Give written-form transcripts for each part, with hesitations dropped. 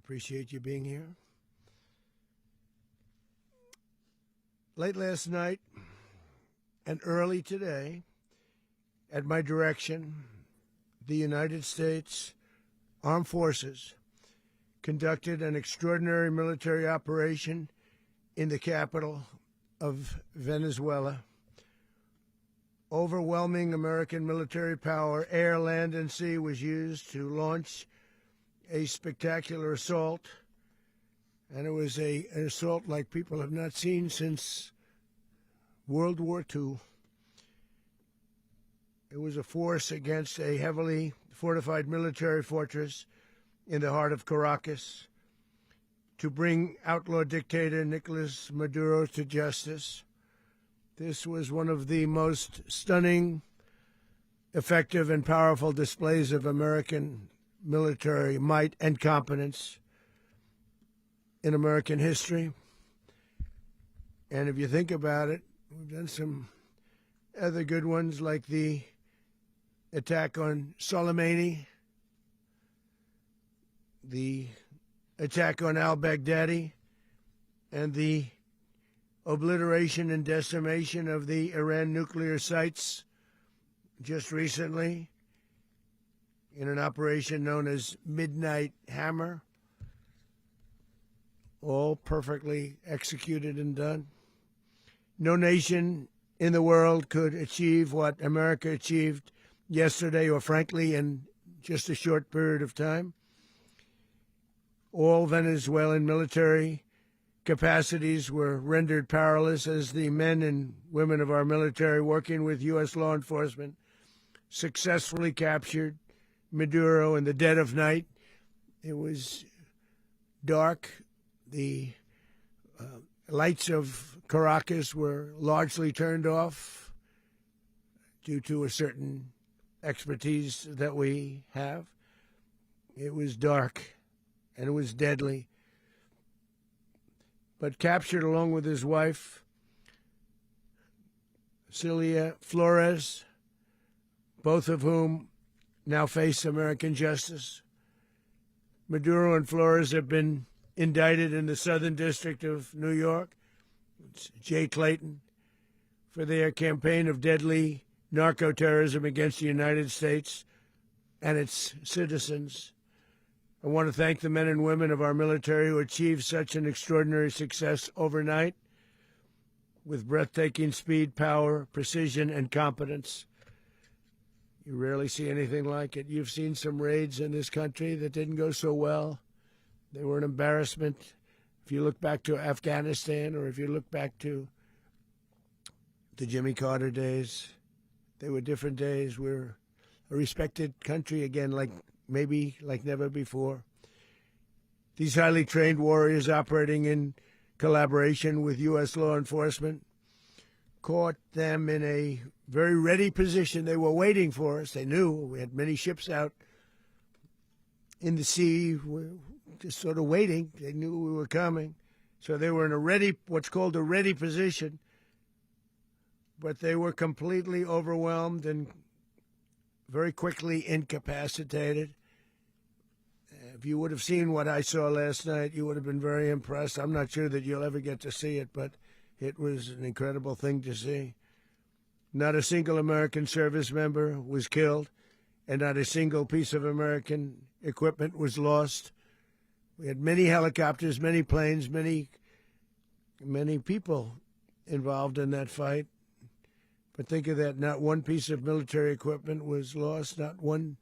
Appreciate you being here. Late last night and early today, at my direction, the United States Armed Forces conducted an extraordinary military operation in the capital of Venezuela. Overwhelming American military power, air, land, and sea, was used to launch a spectacular assault. And it was an assault like people have not seen since World War II. It was a force against a heavily fortified military fortress in the heart of Caracas to bring outlaw dictator Nicolas Maduro to justice. This was one of the most stunning, effective, and powerful displays of American military might and competence in American history. And if you think about it, we've done some other good ones, like the attack on Soleimani, the attack on al-Baghdadi, and the obliteration and decimation of the Iran nuclear sites just recently in an operation known as Midnight Hammer. All perfectly executed and done. No nation in the world could achieve what America achieved yesterday, or frankly, in just a short period of time. All Venezuelan military capacities were rendered powerless as the men and women of our military, working with U.S. law enforcement, successfully captured Maduro in the dead of night. It was dark. The lights of Caracas were largely turned off due to a certain expertise that we have. It was dark and it was deadly. But captured along with his wife, Celia Flores, both of whom now face American justice. Maduro and Flores have been indicted in the Southern District of New York, it's Jay Clayton, for their campaign of deadly narco-terrorism against the United States and its citizens. I want to thank the men and women of our military who achieved such an extraordinary success overnight with breathtaking speed, power, precision, and competence. You rarely see anything like it. You've seen some raids in this country that didn't go so well. They were an embarrassment. If you look back to Afghanistan, or if you look back to the Jimmy Carter days, they were different days. We're a respected country again, like never before. These highly trained warriors, operating in collaboration with U.S. law enforcement, caught them in a very ready position. They were waiting for us. They knew we had many ships out in the sea, just sort of waiting. They knew we were coming. So they were in what's called a ready position, but they were completely overwhelmed and very quickly incapacitated. If you would have seen what I saw last night, you would have been very impressed. I'm not sure that you'll ever get to see it, but it was an incredible thing to see. Not a single American service member was killed, and not a single piece of American equipment was lost. We had many helicopters, many planes, many people involved in that fight. But think of that, not one piece of military equipment was lost, not one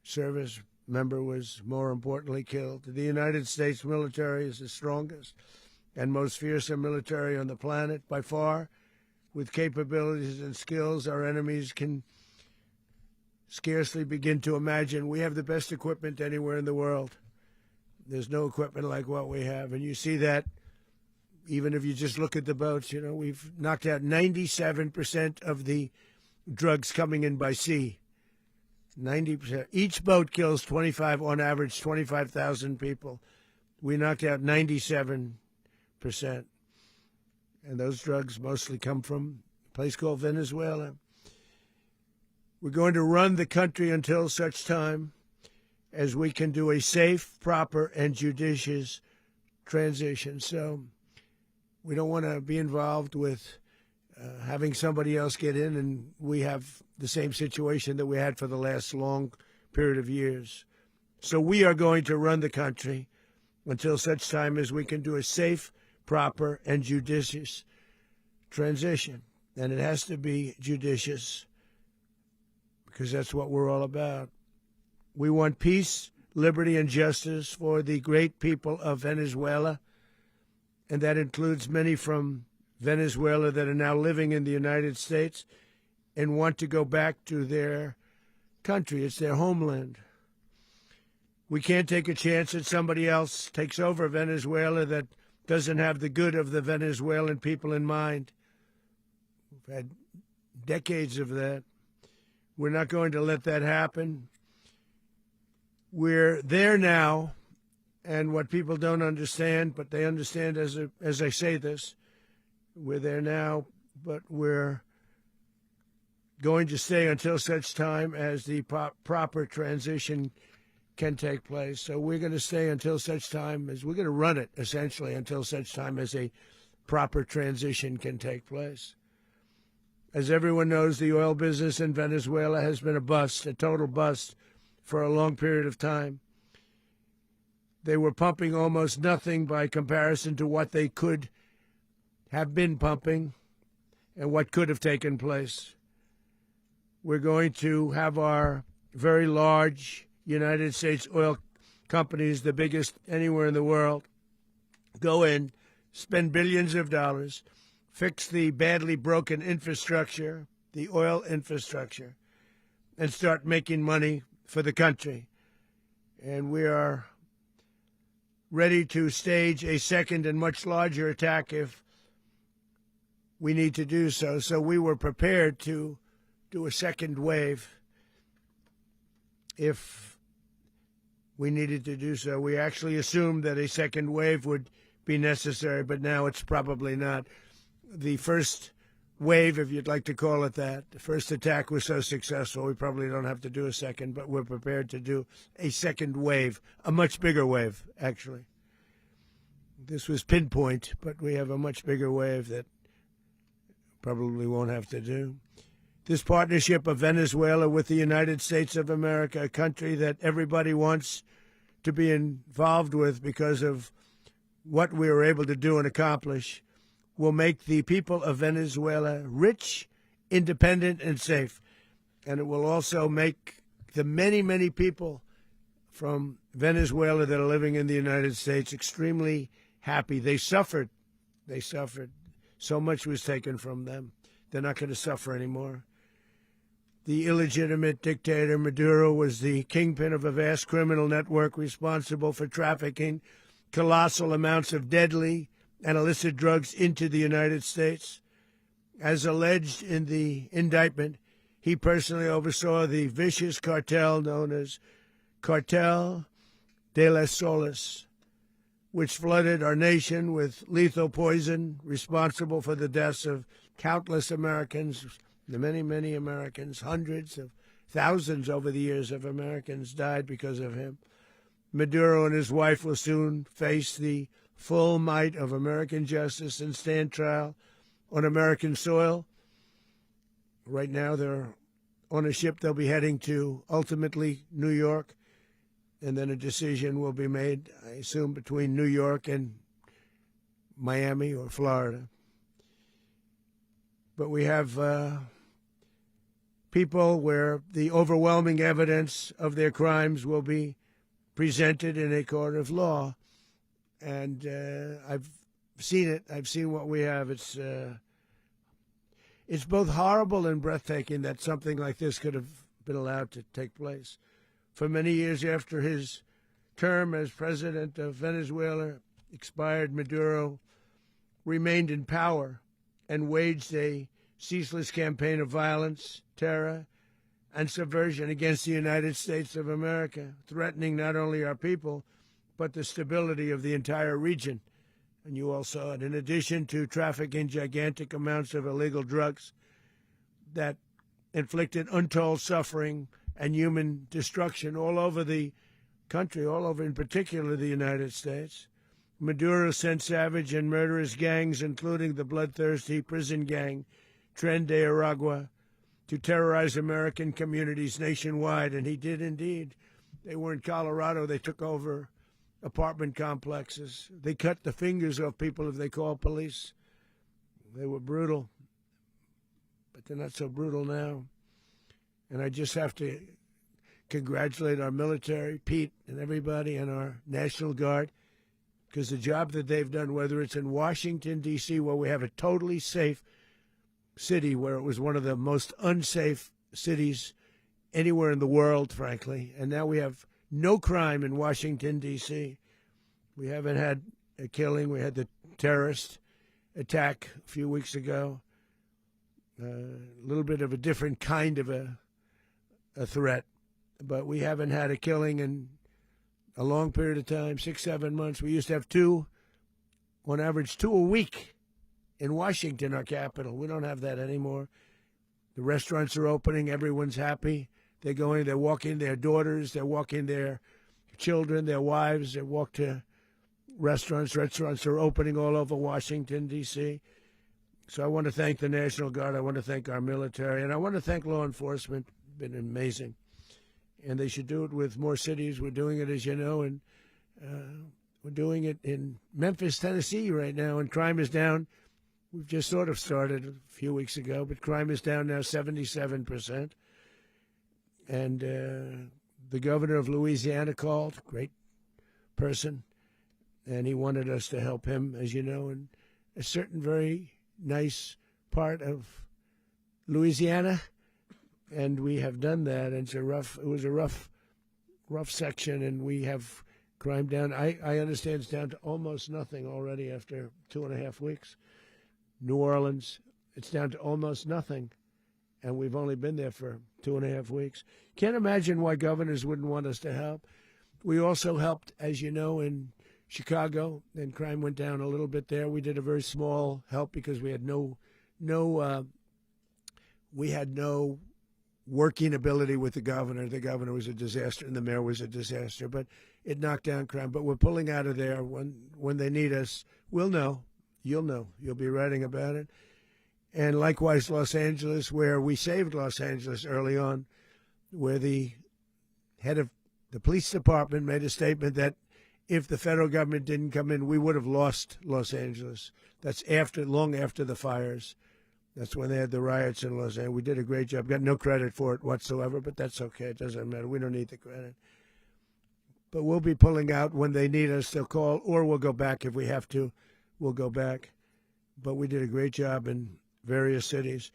service member was, more importantly, killed. The United States military is the strongest and most fearsome military on the planet by far, with capabilities and skills our enemies can scarcely begin to imagine. We have the best equipment anywhere in the world. There's no equipment like what we have, and you see that even if you just look at the boats. You know, we've knocked out 97% of the drugs coming in by sea. 90%. Each boat kills on average, 25,000 people. We knocked out 97%. And those drugs mostly come from a place called Venezuela. We're going to run the country until such time as we can do a safe, proper, and judicious transition. So we don't want to be involved with having somebody else get in and we have the same situation that we had for the last long period of years. So we are going to run the country until such time as we can do a safe, proper, and judicious transition. And it has to be judicious because that's what we're all about. We want peace, liberty, and justice for the great people of Venezuela, and that includes many from Venezuela that are now living in the United States and want to go back to their country. It's their homeland. We can't take a chance that somebody else takes over Venezuela that doesn't have the good of the Venezuelan people in mind. We've had decades of that. We're not going to let that happen. We're there now, and what people don't understand, but they understand as I say this, we're there now, but we're going to stay until such time as the proper transition can take place. So we're going to stay until such time as we're going to run it, essentially, until such time as a proper transition can take place. As everyone knows, the oil business in Venezuela has been a bust, a total bust, for a long period of time. They were pumping almost nothing by comparison to what they could have been pumping and what could have taken place. We're going to have our very large United States oil companies, the biggest anywhere in the world, go in, spend billions of dollars, fix the badly broken infrastructure, the oil infrastructure, and start making money for the country. And we are ready to stage a second and much larger attack if we need to do so. So we were prepared to do a second wave if we needed to do so. We actually assumed that a second wave would be necessary, but now it's probably not. The first wave, if you'd like to call it that, the first attack was so successful, we probably don't have to do a second, but we're prepared to do a second wave, a much bigger wave, actually. This was pinpoint, but we have a much bigger wave that probably won't have to do. This partnership of Venezuela with the United States of America, a country that everybody wants to be involved with because of what we were able to do and accomplish, will make the people of Venezuela rich, independent, and safe. And it will also make the many, many people from Venezuela that are living in the United States extremely happy. They suffered. They suffered. So much was taken from them. They're not going to suffer anymore. The illegitimate dictator Maduro was the kingpin of a vast criminal network responsible for trafficking colossal amounts of deadly and illicit drugs into the United States. As alleged in the indictment, he personally oversaw the vicious cartel known as Cartel de las Solis, which flooded our nation with lethal poison, responsible for the deaths of countless Americans, many, many Americans. Hundreds of thousands over the years of Americans died because of him. Maduro and his wife will soon face the full might of American justice and stand trial on American soil. Right now, they're on a ship. They'll be heading to, ultimately, New York, and then a decision will be made, I assume, between New York and Miami or Florida. But we have people where the overwhelming evidence of their crimes will be presented in a court of law. And I've seen it. I've seen what we have. It's both horrible and breathtaking that something like this could have been allowed to take place. For many years after his term as president of Venezuela expired, Maduro remained in power and waged a ceaseless campaign of violence, terror, and subversion against the United States of America, threatening not only our people, but the stability of the entire region. And you all saw it. In addition to trafficking gigantic amounts of illegal drugs that inflicted untold suffering and human destruction all over the country, all over, in particular the United States. Maduro sent savage and murderous gangs, including the bloodthirsty prison gang Tren de Aragua, to terrorize American communities nationwide, and he did indeed. They were in Colorado. They took over apartment complexes. They cut the fingers off people if they called police. They were brutal, but they're not so brutal now. And I just have to congratulate our military, Pete and everybody, and our National Guard, because the job that they've done, whether it's in Washington, D.C., where we have a totally safe city, where it was one of the most unsafe cities anywhere in the world, frankly, and now we have no crime in Washington, D.C. We haven't had a killing. We had the terrorist attack a few weeks ago, a little bit of a different kind of a threat, but we haven't had a killing in a long period of time, 6-7 months. We used to have two, on average, 2 a week in Washington, our capital. We don't have that anymore. The restaurants are opening. Everyone's happy. They're going, they're walking their daughters, they're walking their children, their wives. They walk to restaurants. Restaurants are opening all over Washington, D.C. So I want to thank the National Guard. I want to thank our military. And I want to thank law enforcement. Been amazing. And they should do it with more cities. We're doing it, as you know, and we're doing it in Memphis, Tennessee right now, and crime is down. We've just sort of started a few weeks ago, but crime is down now 77%. And the governor of Louisiana called, great person, and he wanted us to help him, as you know, in a certain very nice part of Louisiana. And we have done that. And it was a rough section, and we have crime down. I understand it's down to almost nothing already after 2.5 weeks. New Orleans, it's down to almost nothing, and we've only been there for 2.5 weeks. Can't imagine why governors wouldn't want us to help. We also helped, as you know, in Chicago, and crime went down a little bit there. We did a very small help because we had no working ability with the governor. The governor was a disaster, and the mayor was a disaster, but it knocked down crime. But we're pulling out of there. When they need us, we'll know. You'll know. You'll be writing about it. And likewise, Los Angeles, where we saved Los Angeles early on, where the head of the police department made a statement that if the federal government didn't come in, we would have lost Los Angeles. That's long after the fires. That's when they had the riots in Los Angeles. We did a great job. Got no credit for it whatsoever, but that's okay. It doesn't matter. We don't need the credit. But we'll be pulling out when they need us. They'll call, or we'll go back if we have to. We'll go back. But we did a great job in various cities.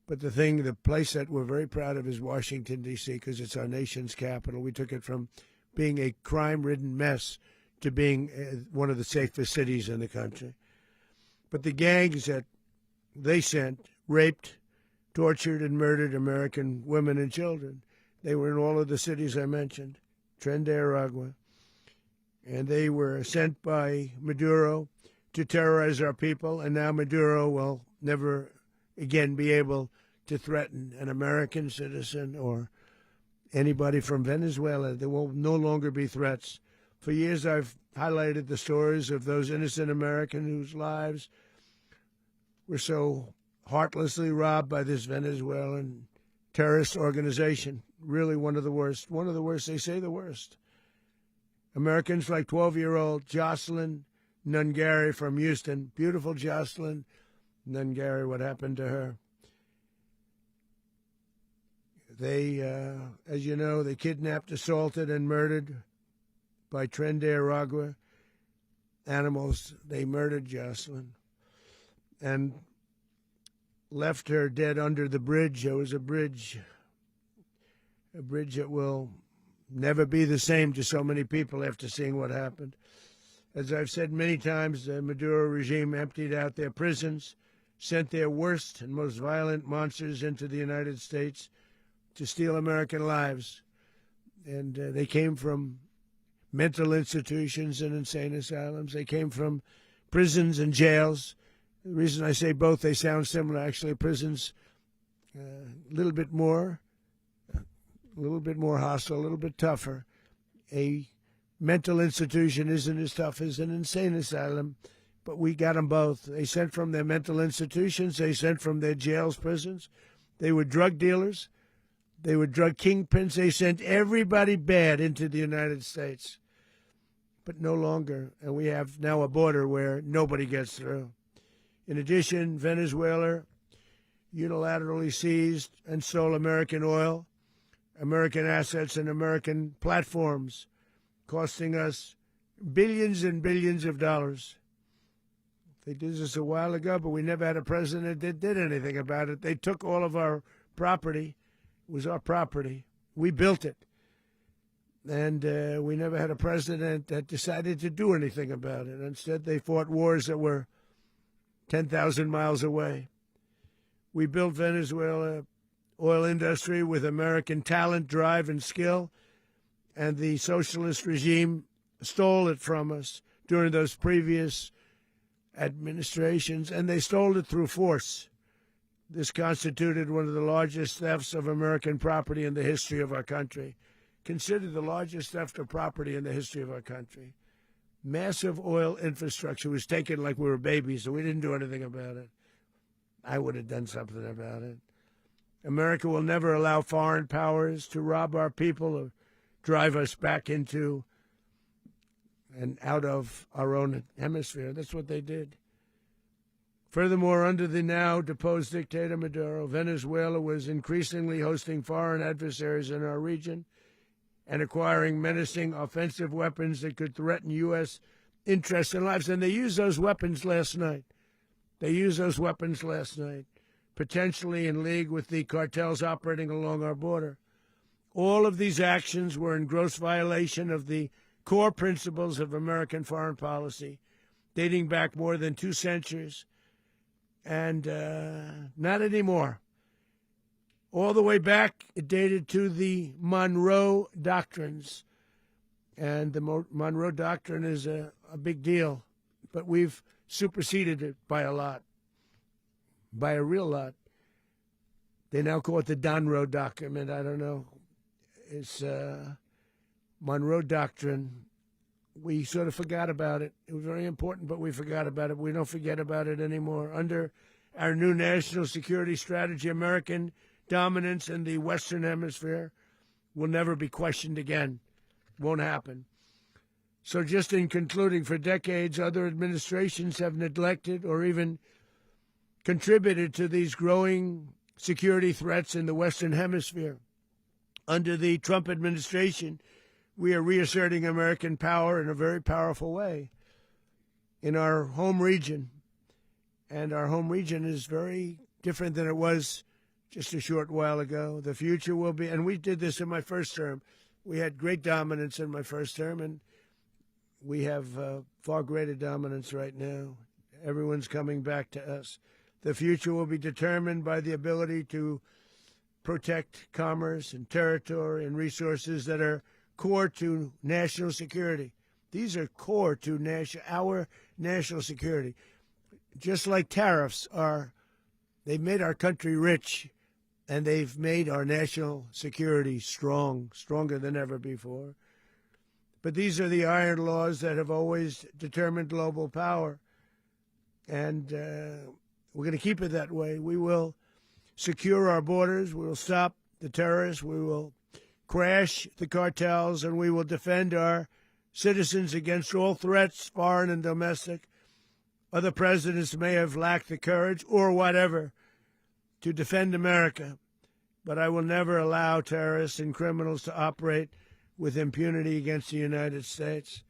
But the place that we're very proud of is Washington, D.C., because it's our nation's capital. We took it from being a crime-ridden mess to being one of the safest cities in the country. But the gangs that they sent raped, tortured, and murdered American women and children. They were in all of the cities I mentioned, Tren de Aragua. And they were sent by Maduro to terrorize our people, and now Maduro will never again be able to threaten an American citizen or anybody from Venezuela. There will no longer be threats. For years I've highlighted the stories of those innocent Americans whose lives were so heartlessly robbed by this Venezuelan terrorist organization. Really one of the worst. One of the worst, they say the worst. Americans like 12-year-old Jocelyn Nungary from Houston. Beautiful Jocelyn Nungary, what happened to her? They, as you know, they kidnapped, assaulted, and murdered by Tren de Aragua animals. They murdered Jocelyn and left her dead under the bridge. There was a bridge that will never be the same to so many people after seeing what happened. As I've said many times, the Maduro regime emptied out their prisons, sent their worst and most violent monsters into the United States to steal American lives. And they came from mental institutions and insane asylums. They came from prisons and jails. The reason I say both, they sound similar. Actually, prisons a little bit more hostile, a little bit tougher. A mental institution isn't as tough as an insane asylum, but we got them both. They sent from their mental institutions. They sent from their jails, prisons. They were drug dealers. They were drug kingpins. They sent everybody bad into the United States, but no longer. And we have now a border where nobody gets through. In addition, Venezuela unilaterally seized and stole American oil, American assets, and American platforms, costing us billions and billions of dollars. They did this a while ago, but we never had a president that did anything about it. They took all of our property. It was our property. We built it. And we never had a president that decided to do anything about it. Instead, they fought wars that were 10,000 miles away. We built Venezuela oil industry with American talent, drive, and skill, and the socialist regime stole it from us during those previous administrations, and they stole it through force. This constituted one of the largest thefts of American property in the history of our country. Considered the largest theft of property in the history of our country. Massive oil infrastructure was taken like we were babies, and we didn't do anything about it. I would have done something about it. America will never allow foreign powers to rob our people or drive us back into and out of our own hemisphere. That's what they did. Furthermore, under the now deposed dictator Maduro, Venezuela was increasingly hosting foreign adversaries in our region and acquiring menacing offensive weapons that could threaten U.S. interests and lives. And they used those weapons last night. Potentially in league with the cartels operating along our border. All of these actions were in gross violation of the core principles of American foreign policy, dating back more than 2 centuries, and not anymore. All the way back, it dated to the Monroe Doctrines, and the Monroe Doctrine is a big deal, but we've superseded it by a lot, by a real lot. They now call it the Donroe Document. I don't know. It's Monroe Doctrine. We sort of forgot about it. It was very important, but we forgot about it. We don't forget about it anymore. Under our new national security strategy, American dominance in the Western Hemisphere will never be questioned again. Won't happen. So just in concluding, for decades, other administrations have neglected or even contributed to these growing security threats in the Western Hemisphere. Under the Trump administration, we are reasserting American power in a very powerful way in our home region. And our home region is very different than it was just a short while ago. The future will be, and we did this in my first term. We had great dominance in my first term, and we have far greater dominance right now. Everyone's coming back to us. The future will be determined by the ability to protect commerce and territory and resources that are core to national security. These are core to our national security. Just like tariffs are, they've made our country rich, and they've made our national security stronger than ever before. But these are the iron laws that have always determined global power, and we're going to keep it that way. We will secure our borders. We will stop the terrorists. We will crash the cartels, and we will defend our citizens against all threats, foreign and domestic. Other presidents may have lacked the courage or whatever to defend America, but I will never allow terrorists and criminals to operate with impunity against the United States.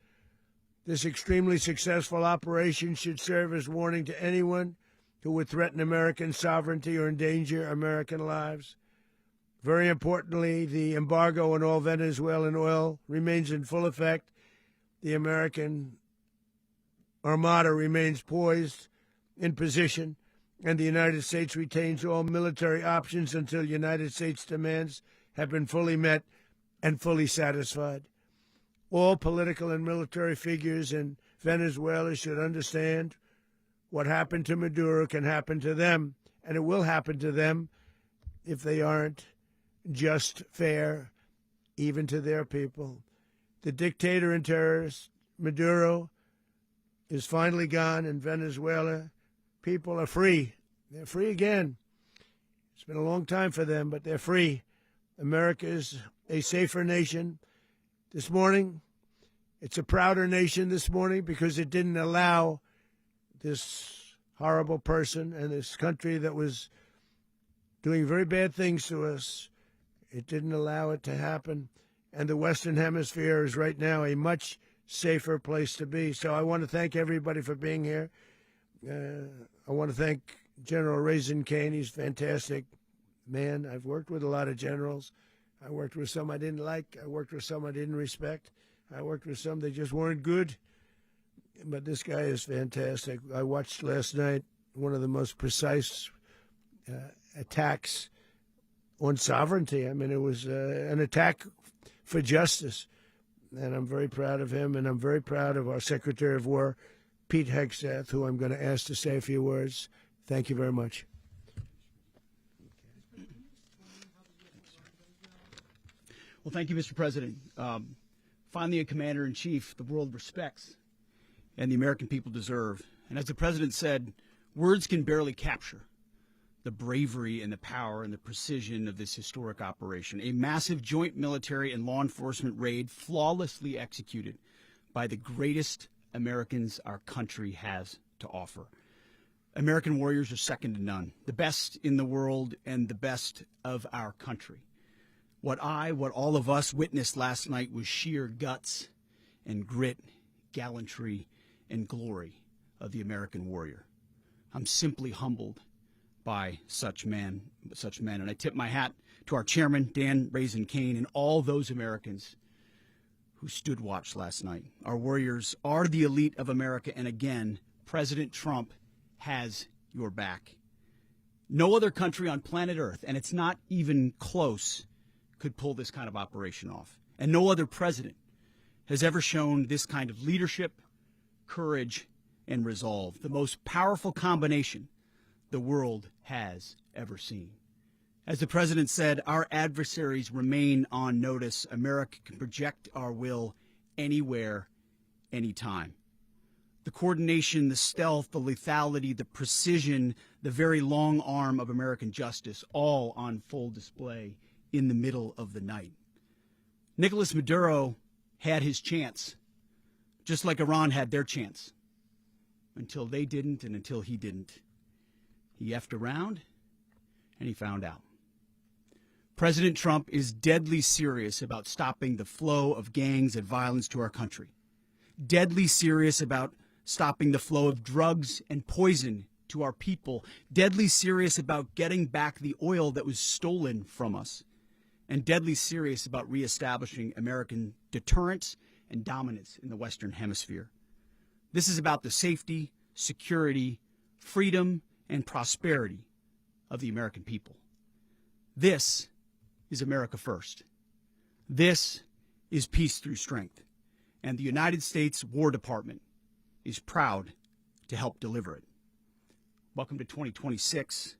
This extremely successful operation should serve as warning to anyone who would threaten American sovereignty or endanger American lives. Very importantly, the embargo on all Venezuelan oil remains in full effect. The American Armada remains poised in position, and the United States retains all military options until United States demands have been fully met and fully satisfied. All political and military figures in Venezuela should understand what happened to Maduro can happen to them, and it will happen to them if they aren't just fair, even to their people. The dictator and terrorist Maduro is finally gone in Venezuela. People are free. They're free again. It's been a long time for them, but they're free. America is a safer nation. This morning, it's a prouder nation this morning because it didn't allow this horrible person and this country that was doing very bad things to us. It didn't allow it to happen. And the Western Hemisphere is right now a much safer place to be. So I want to thank everybody for being here. I want to thank General Raising Cane. He's a fantastic man. I've worked with a lot of generals. I worked with some I didn't like. I worked with some I didn't respect. I worked with some that just weren't good. But this guy is fantastic. I watched last night one of the most precise attacks on sovereignty. I mean, it was an attack for justice. And I'm very proud of him, and I'm very proud of our Secretary of War, Pete Hegseth, who I'm going to ask to say a few words. Thank you very much. Well, thank you, Mr. President. Finally, a commander-in-chief the world respects and the American people deserve. And as the President said, words can barely capture the bravery and the power and the precision of this historic operation. A massive joint military and law enforcement raid flawlessly executed by the greatest Americans our country has to offer. American warriors are second to none, the best in the world and the best of our country. What all of us witnessed last night was sheer guts and grit, gallantry, and glory of the American warrior. I'm simply humbled by such men. And I tip my hat to our chairman, Dan Raising Cane, and all those Americans who stood watch last night. Our warriors are the elite of America, and again, President Trump has your back. No other country on planet Earth, and it's not even close, could pull this kind of operation off. And no other president has ever shown this kind of leadership, courage, and resolve, the most powerful combination the world has ever seen. As the President said, our adversaries remain on notice. America can project our will anywhere, anytime. The coordination, the stealth, the lethality, the precision, the very long arm of American justice, all on full display in the middle of the night. Nicolas Maduro had his chance, just like Iran had their chance, until they didn't and until he didn't. He effed around, and he found out. President Trump is deadly serious about stopping the flow of gangs and violence to our country. Deadly serious about stopping the flow of drugs and poison to our people. Deadly serious about getting back the oil that was stolen from us. And deadly serious about reestablishing American deterrence and dominance in the Western Hemisphere. This is about the safety, security, freedom, and prosperity of the American people. This is America first. This is peace through strength. And the United States War Department is proud to help deliver it. Welcome to 2026.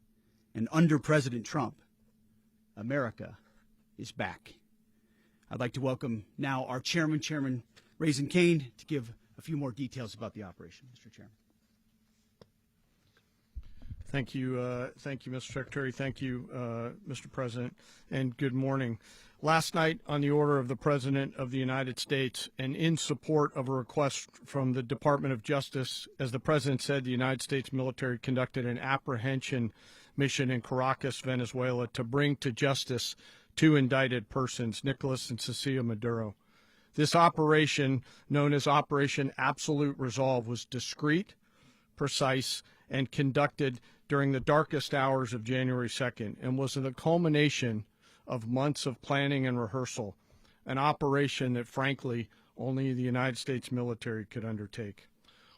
And under President Trump, America is back. I'd like to welcome now our chairman, Chairman Raising Cane, to give a few more details about the operation. Mr. Chairman. Thank you, Mr. Secretary. Thank you, Mr. President, and good morning. Last night, on the order of the President of the United States and in support of a request from the Department of Justice, as the President said, the United States military conducted an apprehension mission in Caracas, Venezuela, to bring to justice two indicted persons, Nicolas and Cecilia Maduro. This operation, known as Operation Absolute Resolve, was discreet, precise, and conducted during the darkest hours of January 2nd and was the culmination of months of planning and rehearsal, an operation that, frankly, only the United States military could undertake.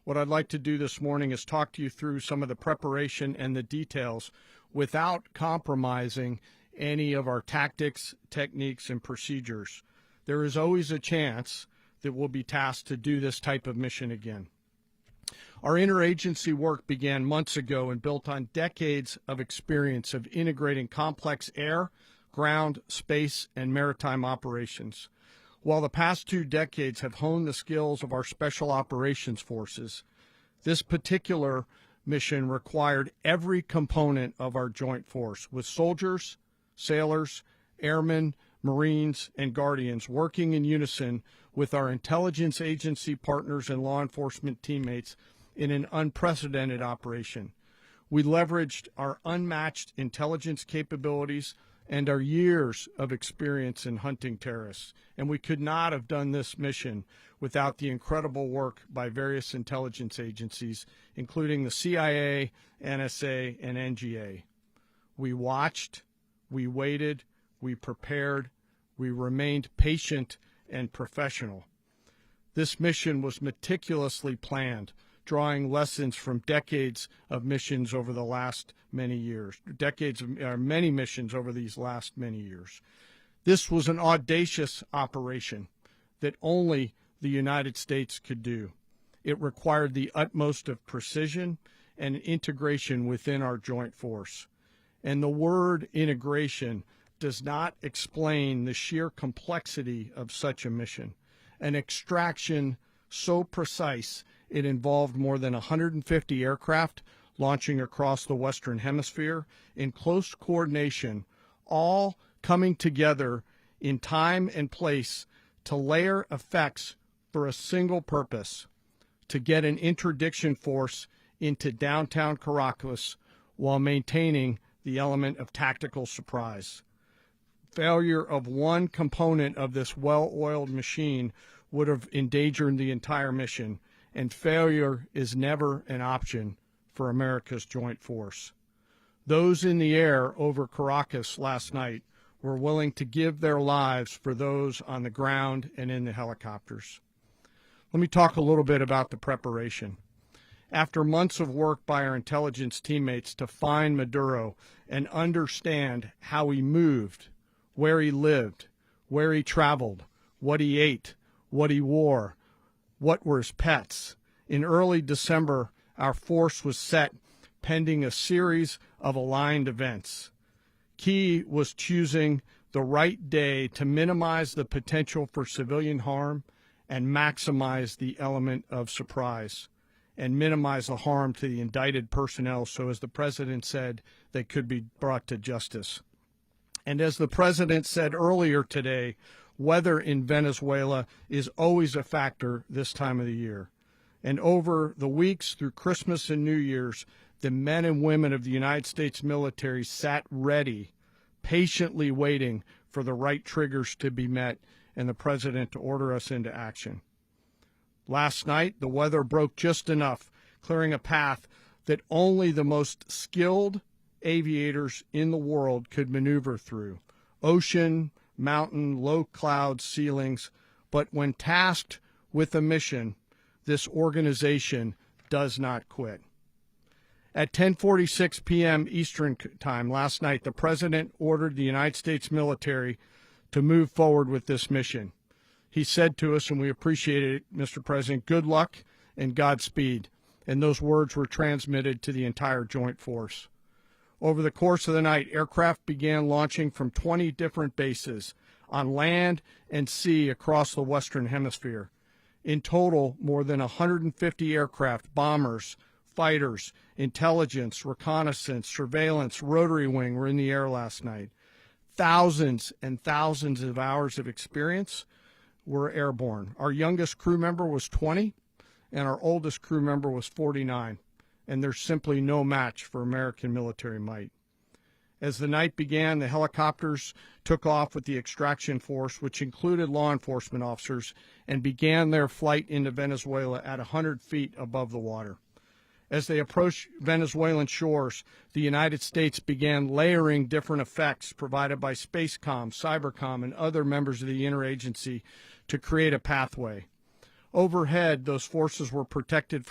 What I'd like to do this morning is talk to you through some of the preparation and the details without compromising any of our tactics, techniques, and procedures. There is always a chance that we'll be tasked to do this type of mission again. Our interagency work began months ago and built on decades of experience of integrating complex air, ground, space, and maritime operations. While the past 2 decades have honed the skills of our special operations forces, this particular mission required every component of our joint force, with soldiers, sailors, airmen, Marines, and Guardians working in unison with our intelligence agency partners and law enforcement teammates in an unprecedented operation. We leveraged our unmatched intelligence capabilities and our years of experience in hunting terrorists, and we could not have done this mission without the incredible work by various intelligence agencies, including the CIA, NSA, and NGA. We watched, we waited, we prepared, we remained patient and professional. This mission was meticulously planned, drawing lessons from decades of missions over the last many years, many missions over these last many years. This was an audacious operation that only the United States could do. It required the utmost of precision and integration within our joint force. And the word integration does not explain the sheer complexity of such a mission. An extraction so precise it involved more than 150 aircraft launching across the Western Hemisphere in close coordination, all coming together in time and place to layer effects for a single purpose: to get an interdiction force into downtown Caracas while maintaining the element of tactical surprise. Failure of one component of this well-oiled machine would have endangered the entire mission, and failure is never an option for America's joint force. Those in the air over Caracas last night were willing to give their lives for those on the ground and in the helicopters. Let me talk a little bit about the preparation. After months of work by our intelligence teammates to find Maduro and understand how he moved, where he lived, where he traveled, what he ate, what he wore, what were his pets, in early December, our force was set pending a series of aligned events. Key was choosing the right day to minimize the potential for civilian harm and maximize the element of surprise, and minimize the harm to the indicted personnel so, as the President said, they could be brought to justice. And as the President said earlier today, weather in Venezuela is always a factor this time of the year. And over the weeks through Christmas and New Year's, the men and women of the United States military sat ready, patiently waiting for the right triggers to be met and the President to order us into action. Last night, the weather broke just enough, clearing a path that only the most skilled aviators in the world could maneuver through. Ocean, mountain, low cloud ceilings, but when tasked with a mission, this organization does not quit. At 10:46 p.m. Eastern Time last night, the President ordered the United States military to move forward with this mission. He said to us, and we appreciate it, Mr. President, good luck and Godspeed. And those words were transmitted to the entire joint force. Over the course of the night, aircraft began launching from 20 different bases on land and sea across the Western Hemisphere. In total, more than 150 aircraft, bombers, fighters, intelligence, reconnaissance, surveillance, rotary wing were in the air last night. Thousands and thousands of hours of experience were airborne. Our youngest crew member was 20, and our oldest crew member was 49, and there's simply no match for American military might. As the night began, the helicopters took off with the extraction force, which included law enforcement officers, and began their flight into Venezuela at 100 feet above the water. As they approached Venezuelan shores, the United States began layering different effects provided by Spacecom, Cybercom, and other members of the interagency to create a pathway. Overhead, those forces were protected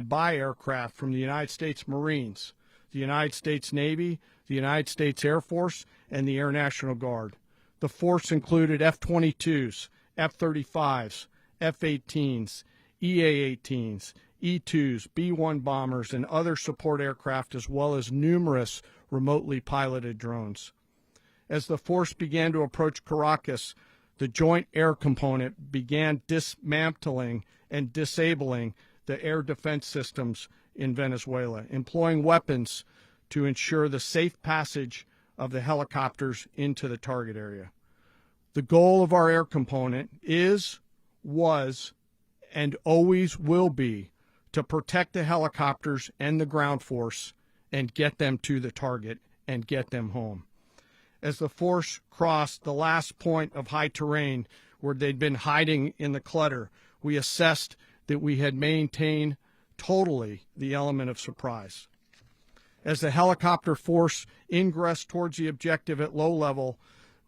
by aircraft from the United States Marines, the United States Navy, the United States Air Force, and the Air National Guard. The force included F-22s, F-35s, F-18s, EA-18s, E-2s, B-1 bombers, and other support aircraft, as well as numerous remotely piloted drones. As the force began to approach Caracas, the Joint Air Component began dismantling and disabling the air defense systems in Venezuela, employing weapons to ensure the safe passage of the helicopters into the target area. The goal of our air component is, was, and always will be to protect the helicopters and the ground force and get them to the target and get them home. As the force crossed the last point of high terrain where they'd been hiding in the clutter, we assessed that we had maintained totally the element of surprise. As the helicopter force ingressed towards the objective at low level,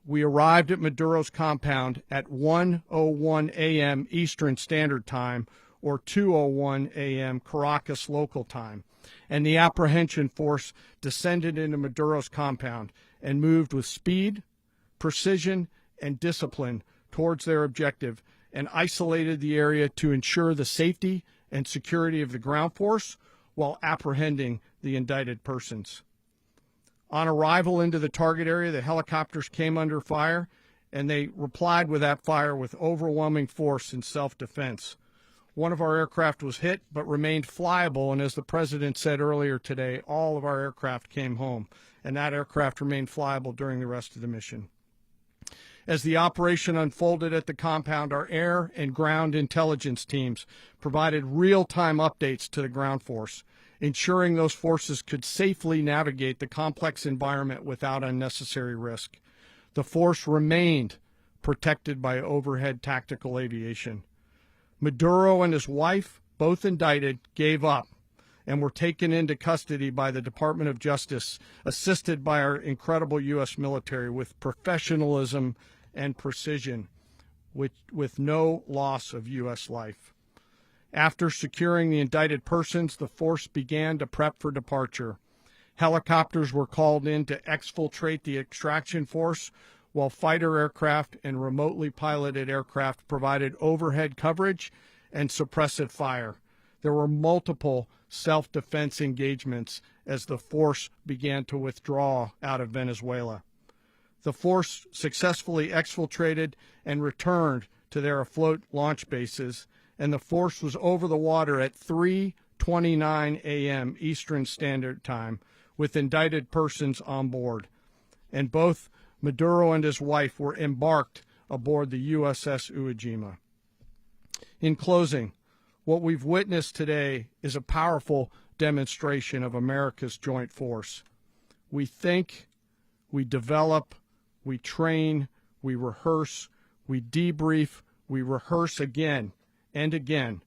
we arrived at Maduro's compound at 1:01 a.m. Eastern Standard Time, or 2:01 a.m. Caracas local time, and the apprehension force descended into Maduro's compound and moved with speed, precision, and discipline towards their objective and isolated the area to ensure the safety and security of the ground force while apprehending the indicted persons. On arrival into the target area, the helicopters came under fire, and they replied with that fire with overwhelming force in self-defense. One of our aircraft was hit but remained flyable, and as the President said earlier today, all of our aircraft came home, and that aircraft remained flyable during the rest of the mission. As the operation unfolded at the compound, our air and ground intelligence teams provided real-time updates to the ground force, ensuring those forces could safely navigate the complex environment without unnecessary risk. The force remained protected by overhead tactical aviation. Maduro and his wife, both indicted, gave up and were taken into custody by the Department of Justice, assisted by our incredible U.S. military with professionalism and precision, with no loss of U.S. life. After securing the indicted persons, the force began to prep for departure. Helicopters were called in to exfiltrate the extraction force, while fighter aircraft and remotely piloted aircraft provided overhead coverage and suppressive fire. There were multiple self-defense engagements as the force began to withdraw out of Venezuela. The force successfully exfiltrated and returned to their afloat launch bases, and the force was over the water at 3:29 a.m. Eastern Standard Time with indicted persons on board. And both Maduro and his wife were embarked aboard the USS Iwo Jima. In closing, what we've witnessed today is a powerful demonstration of America's joint force. We think, we develop, we train, we rehearse, we debrief, we rehearse again and again,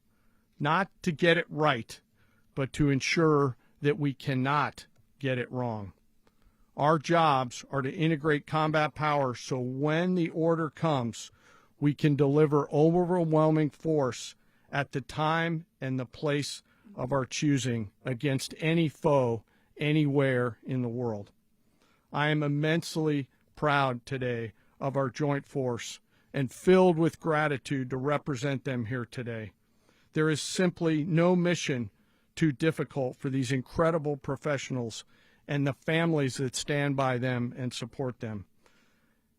not to get it right, but to ensure that we cannot get it wrong. Our jobs are to integrate combat power so when the order comes, we can deliver overwhelming force at the time and the place of our choosing against any foe anywhere in the world. I am immensely proud today of our joint force and filled with gratitude to represent them here today. There is simply no mission too difficult for these incredible professionals and the families that stand by them and support them.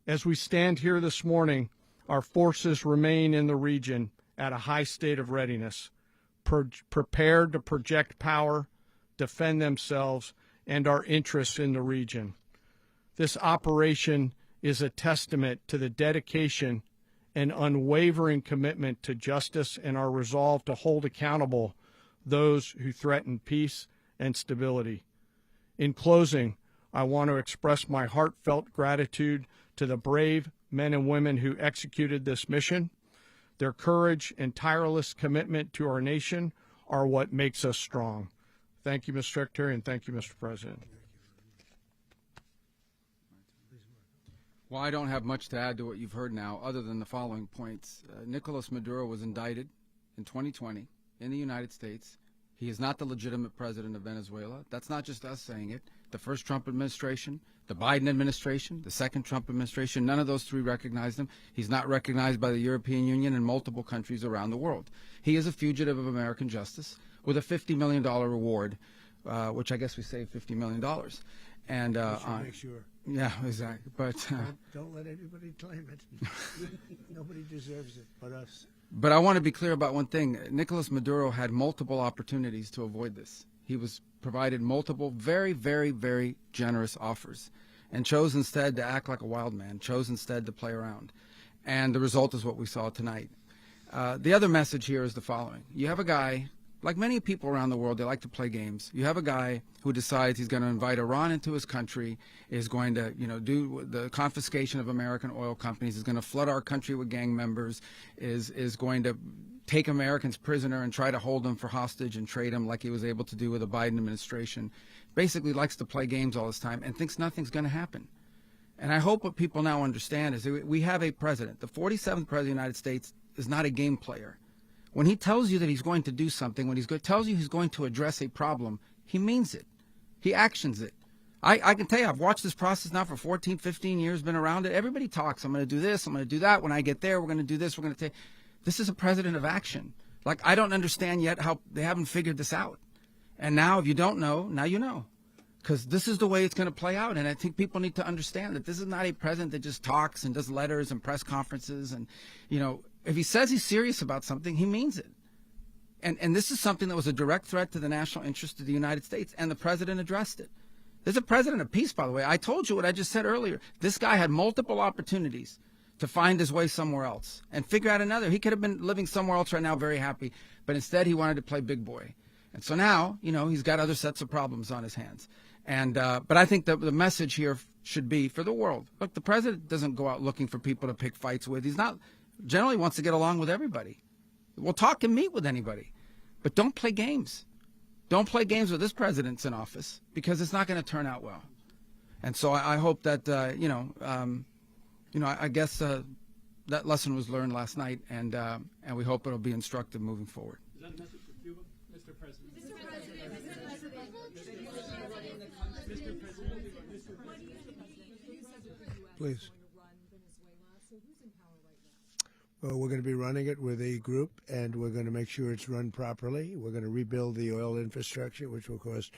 As we stand here this morning, our forces remain in the region at a high state of readiness, prepared to project power, defend themselves, and our interests in the region. This operation is a testament to the dedication and unwavering commitment to justice and our resolve to hold accountable those who threaten peace and stability. In closing, I want to express my heartfelt gratitude to the brave men and women who executed this mission. Their courage and tireless commitment to our nation are what makes us strong. Thank you, Mr. Secretary, and thank you, Mr. President. Well, I don't have much to add to what you've heard now, other than the following points. Nicolas Maduro was indicted in 2020 in the United States. He is not the legitimate president of Venezuela. That's not just us saying it. The first Trump administration, the Biden administration, the second Trump administration, none of those three recognized him. He's not recognized by the European Union and multiple countries around the world. He is a fugitive of American justice with a $50 million reward, which I guess we saved $50 million. And Make sure. Yeah, exactly. But Don't let anybody claim it. Nobody deserves it but us. but I want to be clear about one thing. Nicolas Maduro had multiple opportunities to avoid this. He was provided multiple very, very, very generous offers and chose instead to act like a wild man, chose instead to play around. And the result is what we saw tonight. The other message here is the following. You have a guy, like many people around the world, they like to play games. You have a guy who decides he's going to invite Iran into his country, is going to, do the confiscation of American oil companies, is going to flood our country with gang members, is going to take Americans prisoner and try to hold them for hostage and trade them like he was able to do with the Biden administration. Basically likes to play games all this time and thinks nothing's going to happen. And I hope what people now understand is that we have a president. The 47th president of the United States is not a game player. When he tells you that he's going to do something, when tells you he's going to address a problem, he means it. He actions it. I can tell you, I've watched this process now for 14, 15 years, been around it. Everybody talks. I'm going to do this. I'm going to do that. When I get there, we're going to do this. We're going to take. This is a president of action. Like, I don't understand yet how they haven't figured this out. And now, if you don't know, now you know. Because this is the way it's going to play out. And I think people need to understand that this is not a president that just talks and does letters and press conferences. And, if he says he's serious about something, he means it. And this is something that was a direct threat to the national interest of the United States. And the president addressed it. There's a president of peace, by the way. I told you what I just said earlier. This guy had multiple opportunities to find his way somewhere else and figure out another. He could have been living somewhere else right now, very happy. But instead, he wanted to play big boy. And so now, he's got other sets of problems on his hands. And but I think the message here should be for the world. Look, the president doesn't go out looking for people to pick fights with. He's not generally wants to get along with everybody. We'll talk and meet with anybody. But don't play games. Don't play games with this president's in office because it's not going to turn out well. And so I hope that, I guess that lesson was learned last night, and we hope it'll be instructive moving forward. Is that a message for Cuba, Mr. President? Please. Well, we're going to be running it with a group, and we're going to make sure it's run properly. We're going to rebuild the oil infrastructure, which will cost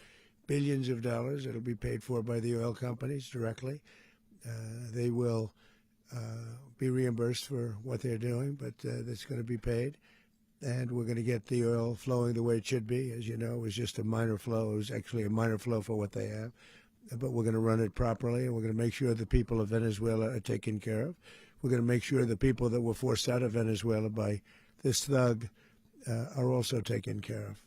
billions of dollars. It'll be paid for by the oil companies directly. They will be reimbursed for what they're doing, but that's going to be paid. And we're going to get the oil flowing the way it should be. As you know, it was just a minor flow. It was actually a minor flow for what they have. But we're going to run it properly, and we're going to make sure the people of Venezuela are taken care of. We're going to make sure the people that were forced out of Venezuela by this thug are also taken care of.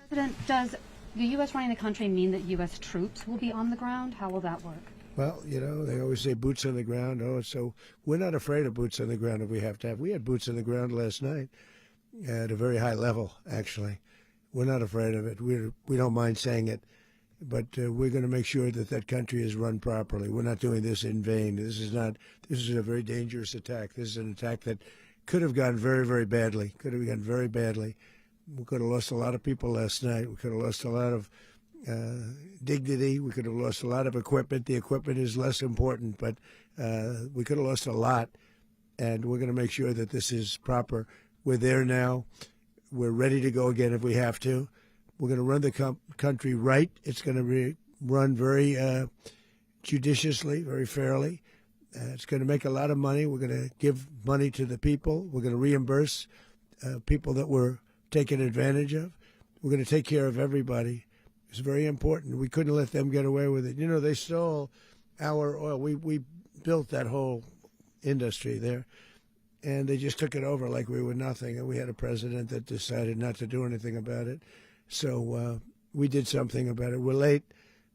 President, does the U.S. running the country mean that U.S. troops will be on the ground? How will that work? Well, they always say boots on the ground. So we're not afraid of boots on the ground if we have to have. We had boots on the ground last night at a very high level, actually. We're not afraid of it. We don't mind saying it. But we're going to make sure that that country is run properly. We're not doing this in vain. This is a very dangerous attack. This is an attack that could have gone very, very badly. Could have gone very badly. We could have lost a lot of people last night. We could have lost a lot of dignity. We could have lost a lot of equipment. The equipment is less important, but we could have lost a lot. And we're going to make sure that this is proper. We're there now. We're ready to go again if we have to. We're going to run the country right. It's going to be run very judiciously, very fairly. It's going to make a lot of money. We're going to give money to the people. We're going to reimburse people that were taken advantage of. We're going to take care of everybody. It's very important. We couldn't let them get away with it. They stole our oil. We built that whole industry there, and they just took it over like we were nothing. And we had a president that decided not to do anything about it. So we did something about it. We're late,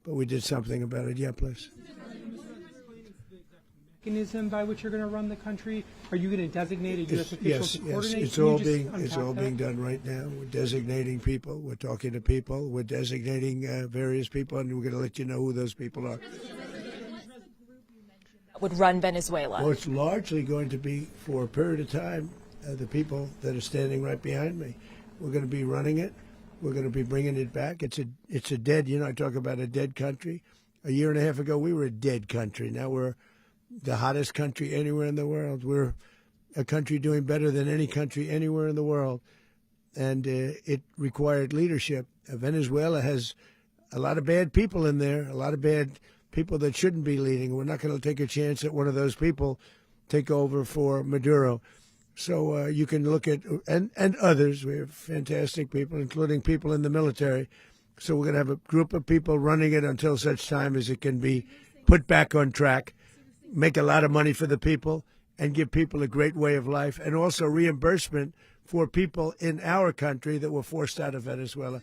but we did something about it. Yeah, please. Mechanism by which you're going to run the country? Are you going to designate a U.S. official Yes, to coordinate? it's all being done right now. We're designating people. We're talking to people. We're designating various people, and we're going to let you know who those people are. Would run Venezuela? Well, it's largely going to be for a period of time the people that are standing right behind me. We're going to be running it. We're going to be bringing it back. It's a dead. I talk about a dead country. A year and a half ago, we were a dead country. Now we're the hottest country anywhere in the world. We're a country doing better than any country anywhere in the world. And it required leadership. Venezuela has a lot of bad people in there, a lot of bad people that shouldn't be leading. We're not going to take a chance that one of those people take over for Maduro. So you can look at, and others, we have fantastic people, including people in the military. So we're going to have a group of people running it until such time as it can be put back on track, make a lot of money for the people, and give people a great way of life, and also reimbursement for people in our country that were forced out of Venezuela.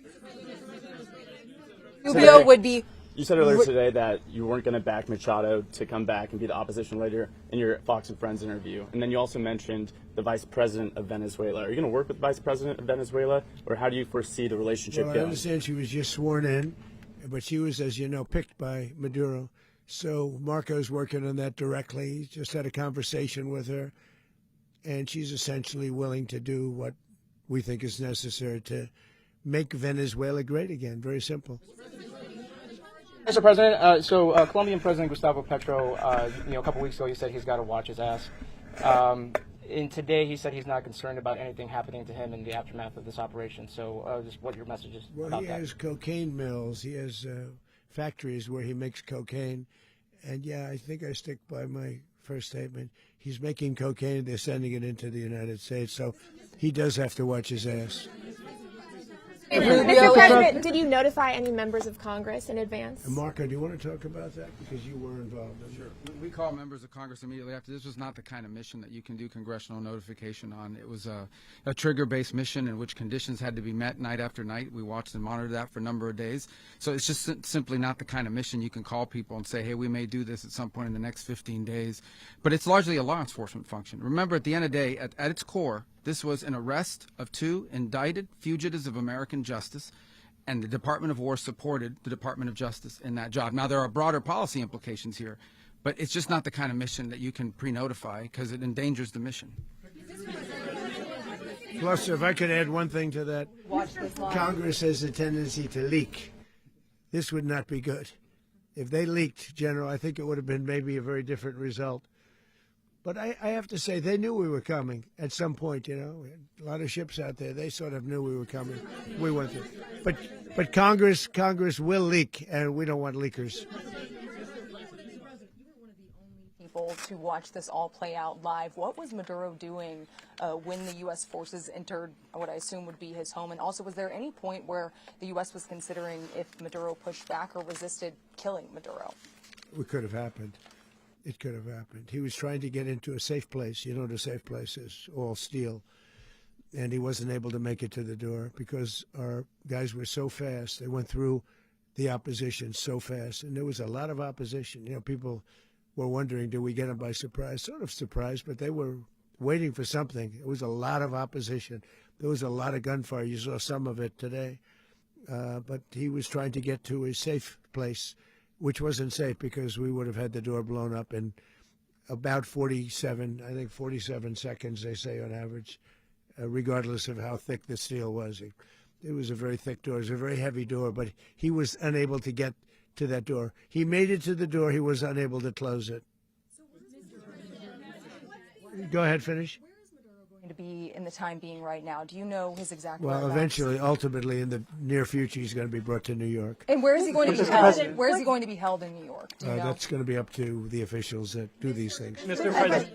Rubio would be. You said earlier today that you weren't going to back Machado to come back and be the opposition leader in your Fox and Friends interview. And then you also mentioned the vice president of Venezuela. Are you going to work with the vice president of Venezuela, or how do you foresee the relationship Well, I going? understand she was just sworn in, but she was, as you know, picked by Maduro. So Marco's working on that directly. He just had a conversation with her, and she's essentially willing to do what we think is necessary to make Venezuela great again. Very simple. Mr. President, Colombian President Gustavo Petro, a couple weeks ago, he said he's got to watch his ass. And today he said he's not concerned about anything happening to him in the aftermath of this operation. So just what your message is Well, about he that. has cocaine mills. He has factories where he makes cocaine. And, yeah, I think I stick by my first statement. He's making cocaine. They're sending it into the United States. So he does have to watch his ass. Mr. President, did you notify any members of Congress in advance? And Marco, do you want to talk about that? Because you were involved in it. Sure. We called members of Congress immediately after. This was not the kind of mission that you can do congressional notification on. It was a trigger-based mission in which conditions had to be met night after night. We watched and monitored that for a number of days. So it's just simply not the kind of mission you can call people and say, hey, we may do this at some point in the next 15 days. But it's largely a law enforcement function. Remember, at the end of the day, at its core, this was an arrest of 2 indicted fugitives of American justice, and the Department of War supported the Department of Justice in that job. Now, there are broader policy implications here, but it's just not the kind of mission that you can pre-notify because it endangers the mission. Plus, if I could add one thing to that, Congress has a tendency to leak. This would not be good. If they leaked, General, I think it would have been maybe a very different result. But I have to say, they knew we were coming at some point, We had a lot of ships out there. They sort of knew we were coming. We went through. But Congress will leak, and we don't want leakers. People to watch this all play out live. What was Maduro doing when the U.S. forces entered what I assume would be his home? And also, was there any point where the U.S. was considering if Maduro pushed back or resisted killing Maduro? It could have happened. It could have happened. He was trying to get into a safe place. You know what a safe place is, all steel. And he wasn't able to make it to the door because our guys were so fast. They went through the opposition so fast. And there was a lot of opposition. People were wondering, did we get them by surprise? Sort of surprised, but they were waiting for something. It was a lot of opposition. There was a lot of gunfire. You saw some of it today. But he was trying to get to a safe place, which wasn't safe because we would have had the door blown up in about 47 seconds, they say on average, regardless of how thick the steel was. It was a very thick door. It was a very heavy door, but he was unable to get to that door. He made it to the door. He was unable to close it. Go ahead, finish. To be in the time being right now. Do you know his exact Well, whereabouts? eventually, ultimately, in the near future, he's going to be brought to New York. And where is he going to be held? Where is he going to be held in New York? Do you know? That's going to be up to the officials that do these things. Mr. President,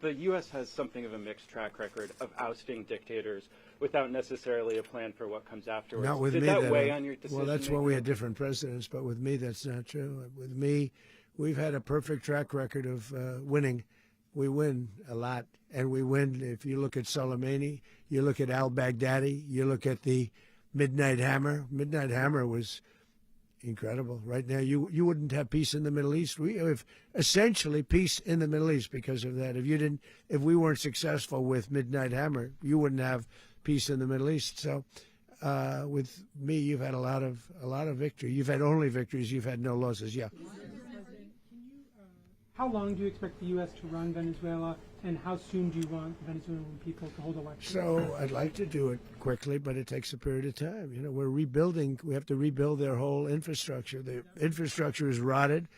the U.S. has something of a mixed track record of ousting dictators without necessarily a plan for what comes afterwards. Not with Did me. that weigh on your decision? Well, that's when we had different presidents, but with me, that's not true. With me, we've had a perfect track record of winning. We win a lot, and we win. If you look at Soleimani, you look at al-Baghdadi, you look at the Midnight Hammer. Midnight Hammer was incredible. Right now, you wouldn't have peace in the Middle East. We have essentially peace in the Middle East because of that. If we weren't successful with Midnight Hammer, you wouldn't have peace in the Middle East. So, with me, you've had a lot of victory. You've had only victories. You've had no losses. Yeah. How long do you expect the U.S. to run Venezuela, and how soon do you want Venezuelan people to hold elections? So I'd like to do it quickly, but it takes a period of time. We're rebuilding. We have to rebuild their whole infrastructure. The infrastructure is rotted.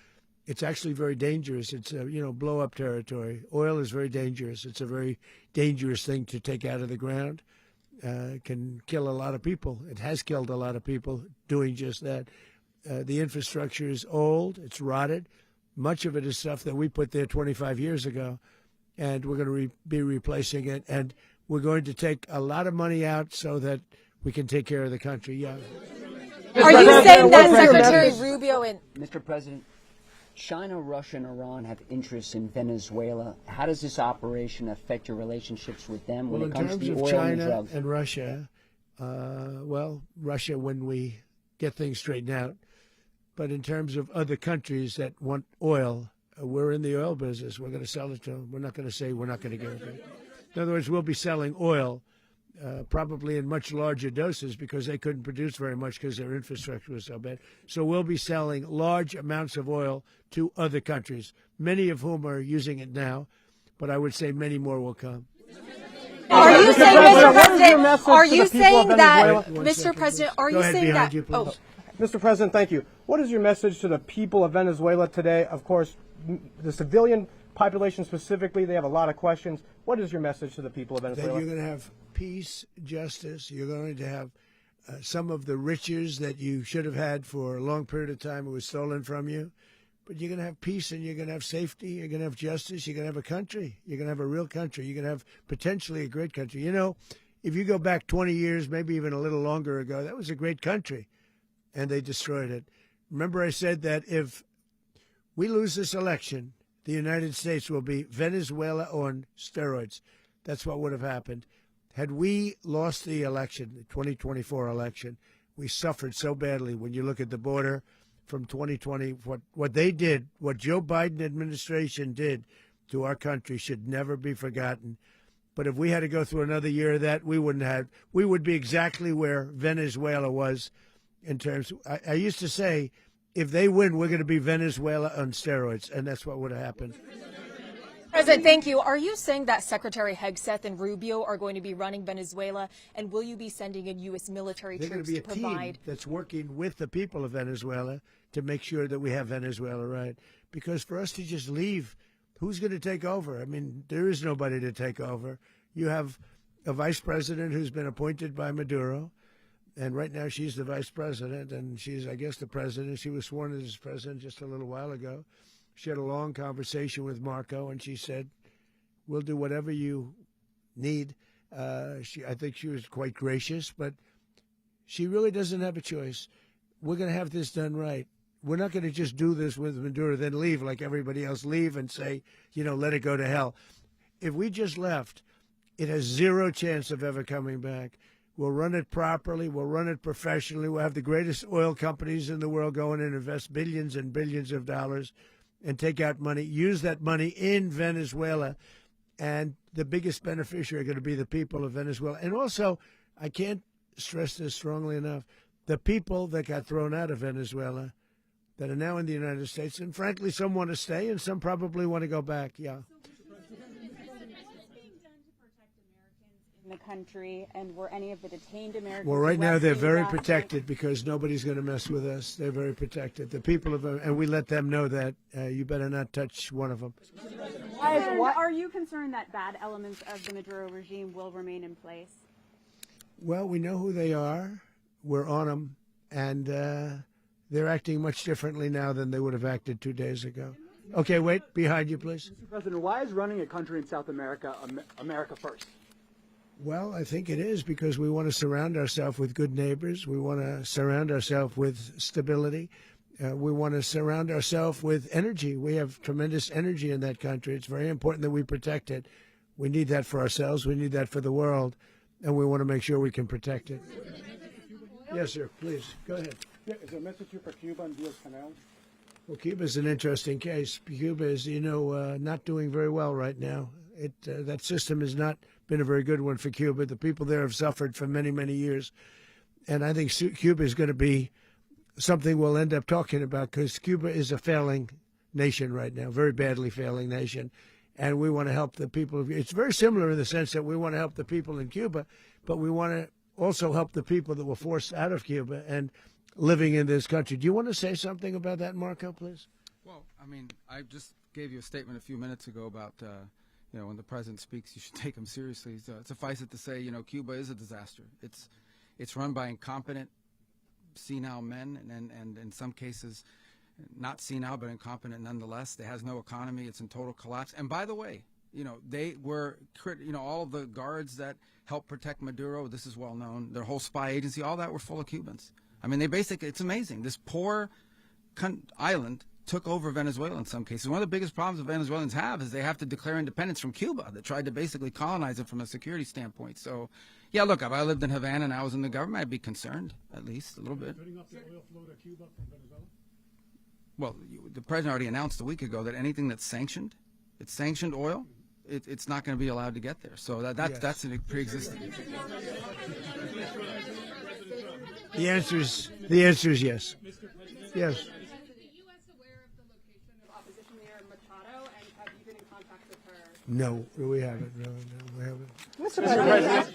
It's actually very dangerous. It's blow-up territory. Oil is very dangerous. It's a very dangerous thing to take out of the ground. can kill a lot of people. It has killed a lot of people doing just that. The infrastructure is old. It's rotted. Much of it is stuff that we put there 25 years ago, and we're going to be replacing it. And we're going to take a lot of money out so that we can take care of the country. Yeah. Are you saying that Secretary Rubio and Mr. President, China, Russia, and Iran have interests in Venezuela. How does this operation affect your relationships with them when it comes to the oil and China drugs? and Russia, Russia when we get things straightened out. But in terms of other countries that want oil, we're in the oil business. We're going to sell it to them. We're not going to say we're not going to give it. In other words, we'll be selling oil probably in much larger doses because they couldn't produce very much because their infrastructure was so bad. So we'll be selling large amounts of oil to other countries, many of whom are using it now, but I would say many more will come. Are you saying, Mr. President, are you saying that, Mr. President, are you saying that, oh, Mr. President, thank you. What is your message to the people of Venezuela today? Of course, the civilian population specifically, they have a lot of questions. What is your message to the people of Venezuela? That you're going to have peace, justice. You're going to have some of the riches that you should have had for a long period of time. It was stolen from you. But you're going to have peace and you're going to have safety. You're going to have justice. You're going to have a country. You're going to have a real country. You're going to have potentially a great country. You know, if you go back 20 years, maybe even a little longer ago, that was a great country. And they destroyed it. Remember I said that if we lose this election, the United States will be Venezuela on steroids. That's what would have happened. Had we lost the election, the 2024 election, we suffered so badly when you look at the border from 2020. What they did, what Joe Biden administration did to our country should never be forgotten. But if we had to go through another year of that, we would be exactly where Venezuela was in terms. I used to say, if they win, we're going to be Venezuela on steroids, and that's what would have happened. President, thank you. Are you saying that Secretary Hegseth and Rubio are going to be running Venezuela, and will you be sending in U.S. military They're troops going to to be a provide? team that's working with the people of Venezuela to make sure that we have Venezuela right. Because for us to just leave, who's going to take over? I mean, there is nobody to take over. You have a vice president who's been appointed by Maduro. And right now she's the vice president, and she's, I guess, the president. She was sworn in as president just a little while ago. She had a long conversation with Marco, and she said, we'll do whatever you need. I think she was quite gracious, but she really doesn't have a choice. We're going to have this done right. We're not going to just do this with Maduro, then leave like everybody else, leave and say, let it go to hell. If we just left, it has zero chance of ever coming back. We'll run it properly. We'll run it professionally. We'll have the greatest oil companies in the world go in and invest billions and billions of dollars and take out money, use that money in Venezuela. And the biggest beneficiary are going to be the people of Venezuela. And also, I can't stress this strongly enough, the people that got thrown out of Venezuela that are now in the United States. And frankly, some want to stay and some probably want to go back. Yeah. The country, and were any of the detained Americans? Well, right now they're arrested very last protected because nobody's going to mess with us. They're very protected. The people of, and we let them know that you better not touch one of them. And are you concerned that bad elements of the Maduro regime will remain in place? Well, we know who they are. We're on them, and they're acting much differently now than they would have acted 2 days ago. Okay, wait, behind you, please. Mr. President, why is running a country in South America America first? Well, I think it is because we want to surround ourselves with good neighbors. We want to surround ourselves with stability. We want to surround ourselves with energy. We have tremendous energy in that country. It's very important that we protect it. We need that for ourselves. We need that for the world. And we want to make sure we can protect it. Yes, sir. Please, go ahead. Yeah, is there a message here for Cuba and Diaz-Canel? Well, Cuba is an interesting case. Cuba is, not doing very well right now. That system has not been a very good one for Cuba. The people there have suffered for many, many years. And I think Cuba is going to be something we'll end up talking about because Cuba is a failing nation right now, very badly failing nation. And we want to help the people. It's very similar in the sense that we want to help the people in Cuba, but we want to also help the people that were forced out of Cuba and living in this country. Do you want to say something about that, Marco, please? Well, I mean, I just gave you a statement a few minutes ago about when the president speaks, you should take him seriously. So suffice it to say, Cuba is a disaster. It's run by incompetent, senile men, and in some cases, not senile but incompetent nonetheless. It has no economy. It's in total collapse. And by the way, they were, all of the guards that helped protect Maduro. This is well known. Their whole spy agency, all that were full of Cubans. I mean, it's amazing. This poor island took over Venezuela in some cases. One of the biggest problems the Venezuelans have is they have to declare independence from Cuba that tried to basically colonize it from a security standpoint. So, yeah, look, if I lived in Havana and I was in the government, I'd be concerned, at least a little bit. Cutting off the oil flow to Cuba from Venezuela? Well, the president already announced a week ago that anything that's sanctioned, it's sanctioned oil, it's not going to be allowed to get there. So that's a pre-existing. The answer is yes. Yes. Opposition leader Machado, and have you been in contact with her? No, we haven't. No, we haven't. Mr. President.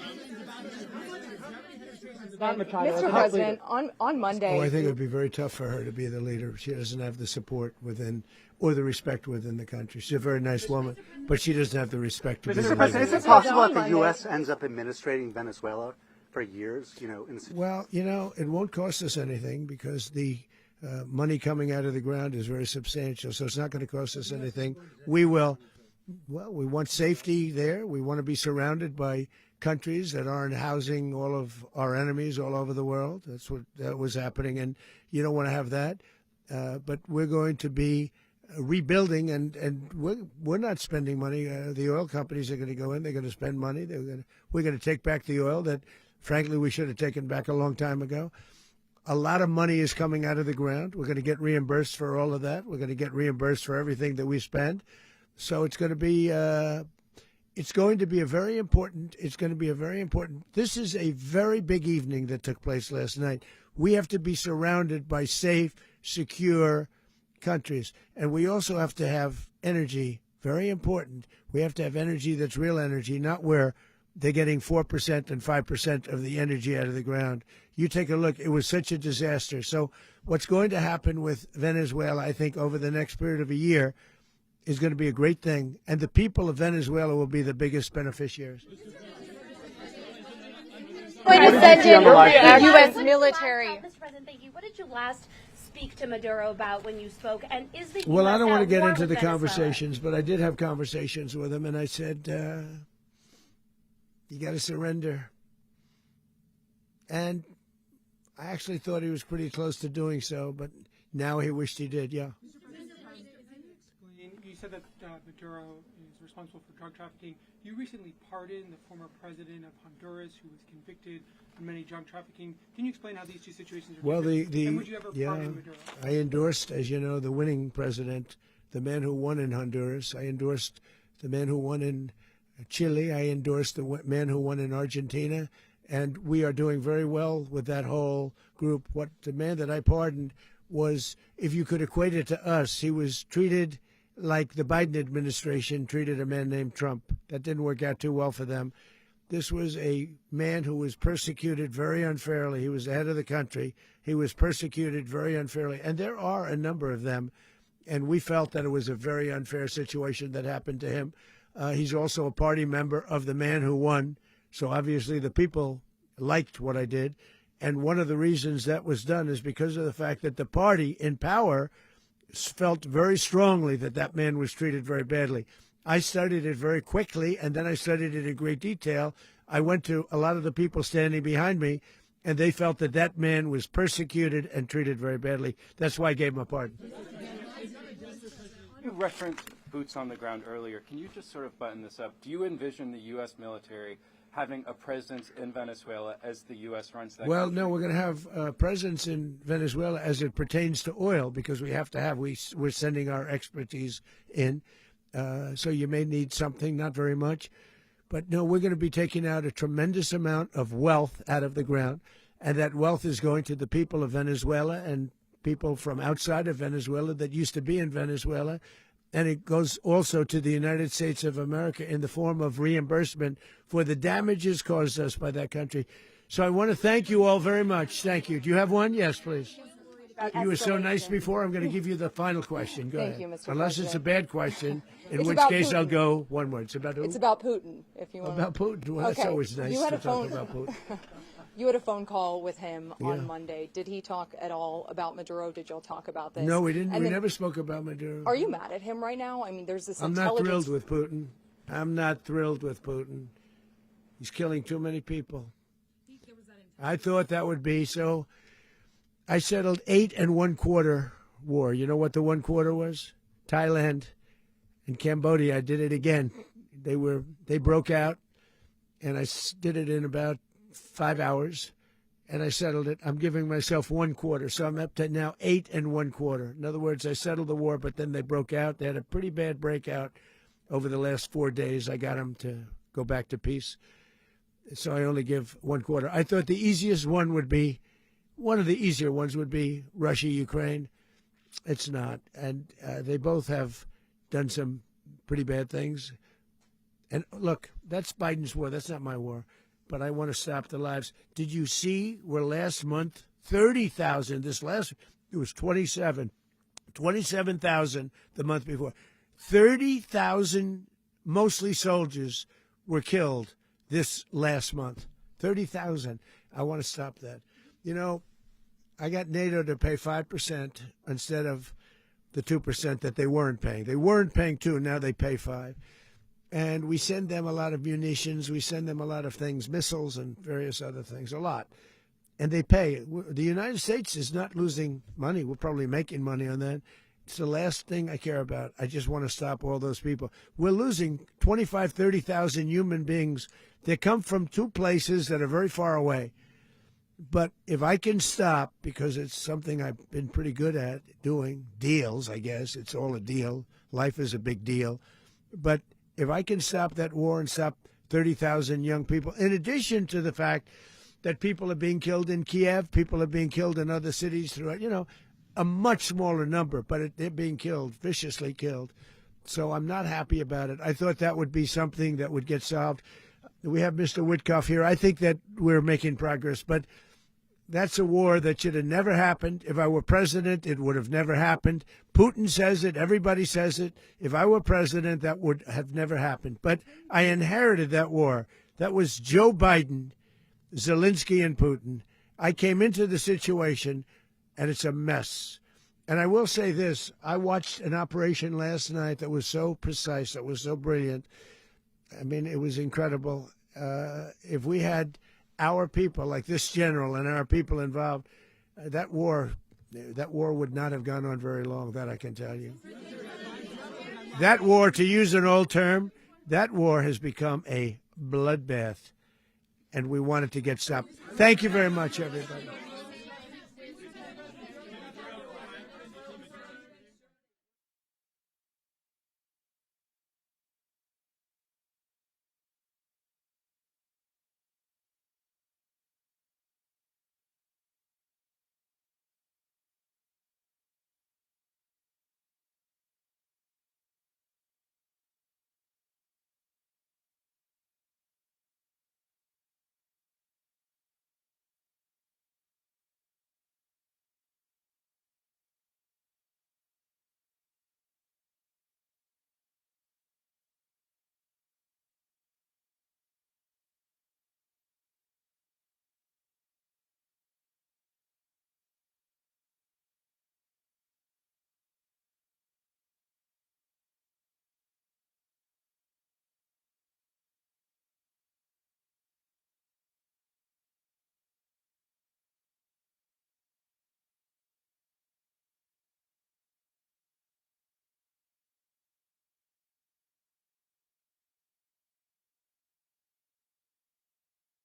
Not Machado. Mr. President, on Monday. Oh, I think it would be very tough for her to be the leader. She doesn't have the support within or the respect within the country. She's a very nice woman, but she doesn't have the respect to be the Mr. leader. President, is it possible that the U.S. ends up administrating Venezuela for years? Well, it won't cost us anything because the money coming out of the ground is very substantial, so it's not going to cost us anything. We want safety there. We want to be surrounded by countries that aren't housing all of our enemies all over the world. That's what that was happening, and you don't want to have that. But we're going to be rebuilding, and we're not spending money. The oil companies are going to go in. They're going to spend money. We're going to take back the oil that, frankly, we should have taken back a long time ago. A lot of money is coming out of the ground. We're going to get reimbursed for all of that. We're going to get reimbursed for everything that we spend. So it's going to be a very important. This is a very big evening that took place last night. We have to be surrounded by safe, secure countries, and we also have to have energy. Very important. We have to have energy that's real energy, not where they're getting 4% and 5% of the energy out of the ground. You take a look. It was such a disaster. So what's going to happen with Venezuela, I think, over the next period of a year is going to be a great thing, and the people of Venezuela will be the biggest beneficiaries. Going to send in U.S. military. Mr. President, thank you. What did you last speak to Maduro about when you spoke? And is the Well, US I don't want to get at war into with the Venezuela? conversations, but I did have conversations with him, and I said, you got to surrender. And I actually thought he was pretty close to doing so, but now he wished he did, yeah. You said that Maduro is responsible for drug trafficking. You recently pardoned the former president of Honduras who was convicted of many drug trafficking. Can you explain how these two situations are different? And would you ever pardon Maduro? I endorsed, as you know, the winning president, the man who won in Honduras. I endorsed the man who won in Chile. I endorsed the man who won in Argentina. And we are doing very well with that whole group. What the man that I pardoned was, if you could equate it to us, he was treated like the Biden administration treated a man named Trump. That didn't work out too well for them. This was a man who was persecuted very unfairly. He was the head of the country. He was persecuted very unfairly. And there are a number of them. And we felt that it was a very unfair situation that happened to him. He's also a party member of the man who won. So obviously the people liked what I did. And one of the reasons that was done is because of the fact that the party in power felt very strongly that that man was treated very badly. I studied it very quickly, and then I studied it in great detail. I went to a lot of the people standing behind me, and they felt that that man was persecuted and treated very badly. That's why I gave him a pardon. You referenced boots on the ground earlier. Can you just sort of button this up? Do you envision the U.S. military having a presence in Venezuela as the U.S. runs that Well, country? no, we're going to have a presence in Venezuela as it pertains to oil, because we have to have, we're sending our expertise in. So you may need something, not very much. But no, we're going to be taking out a tremendous amount of wealth out of the ground. And that wealth is going to the people of Venezuela and people from outside of Venezuela that used to be in Venezuela. And it goes also to the United States of America in the form of reimbursement for the damages caused us by that country. So I want to thank you all very much. Thank you. Do you have one? Yes, please. You were so nice before. I'm going to give you the final question. Go Thank ahead. you, Mr. Unless it's a President. bad question, in It's which about case I'll Putin. go one word. It's about who? It's about Putin, if you want. About Putin. Well, that's Okay. always nice You had to a talk phone- about Putin. You had a phone call with him Yeah. on Monday. Did he talk at all about Maduro? Did y'all talk about this? No, we didn't. And We then- never spoke about Maduro. Are you mad at him right now? I mean, there's this I'm not intelligence. thrilled with Putin. I'm not thrilled with Putin. He's killing too many people. I thought that would be so. I settled 8 1/4 war. You know what the 1/4 was? Thailand and Cambodia. I did it again. They broke out, and I did it in about 5 hours, and I settled it. I'm giving myself 1/4, so I'm up to now 8 1/4. In other words, I settled the war, but then they broke out. They had a pretty bad breakout over the last 4 days. I got them to go back to peace, so I only give 1/4. I thought the easiest one would be, one of the easier ones would be Russia, Ukraine. It's not, and they both have done some pretty bad things. And look, that's Biden's war. That's not my war. But I want to stop the lives. Did you see where last month 30,000? It was 27,000 the month before. 30,000, mostly soldiers, were killed this last month. 30,000. I want to stop that. You know, I got NATO to pay 5% instead of the 2% that they weren't paying. They weren't paying 2%, now they pay 5%. And we send them a lot of munitions. We send them a lot of things, missiles and various other things, a lot. And they pay. The United States is not losing money. We're probably making money on that. It's the last thing I care about. I just want to stop all those people. We're losing 25,000, 30,000 human beings. They come from 2 places that are very far away. But if I can stop, because it's something I've been pretty good at doing, deals, I guess. It's all a deal. Life is a big deal. But if I can stop that war and stop 30,000 young people, in addition to the fact that people are being killed in Kiev, people are being killed in other cities throughout, a much smaller number, but they're being killed, viciously killed. So I'm not happy about it. I thought that would be something that would get solved. We have Mr. Witkoff here. I think that we're making progress, but that's a war that should have never happened. If I were president, it would have never happened. Putin says it. Everybody says it. If I were president, that would have never happened. But I inherited that war. That was Joe Biden, Zelensky, and Putin. I came into the situation, and it's a mess. And I will say this. I watched an operation last night that was so precise, that was so brilliant. I mean, it was incredible. If we had our people, like this general, and our people involved, that war would not have gone on very long, that I can tell you. That war, to use an old term, that war has become a bloodbath, and we want it to get stopped. Thank you very much, everybody.